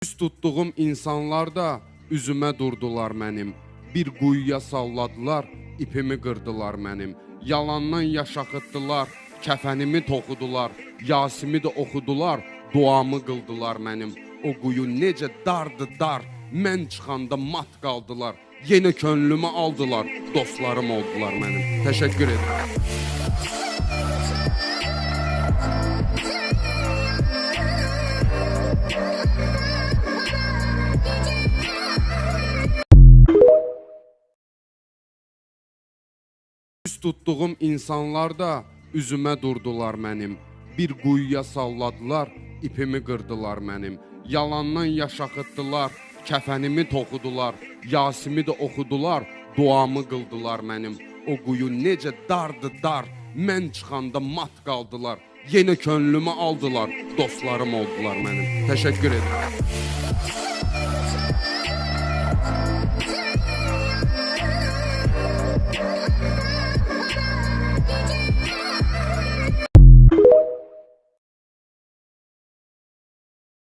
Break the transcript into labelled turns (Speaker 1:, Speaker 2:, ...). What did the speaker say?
Speaker 1: Üz tutduğum insanlar da üzümə durdular mənim. Bir quyuya salladılar, ipimi qırdılar mənim. Yalandan yaşaxıtdılar, kəfənimi toxudular, Yasimi də oxudular, duamı qıldılar mənim. O quyu necə dardı dar, mən çıxanda mat qaldılar. Yenə könlümü aldılar, dostlarım oldular mənim. Təşəkkür edirəm. Üz tutduğum insanlar da üzümə durdular mənim. Bir quyuya salladılar, ipimi qırdılar mənim. Yalandan yaşaxıtdılar, kəfənimi toxudular, Yasimi də oxudular, duamı qıldılar mənim. O quyu necə dardı dar, mən çıxanda mat qaldılar. Yenə könlümü aldılar, dostlarım oldular mənim. Təşəkkür edirəm.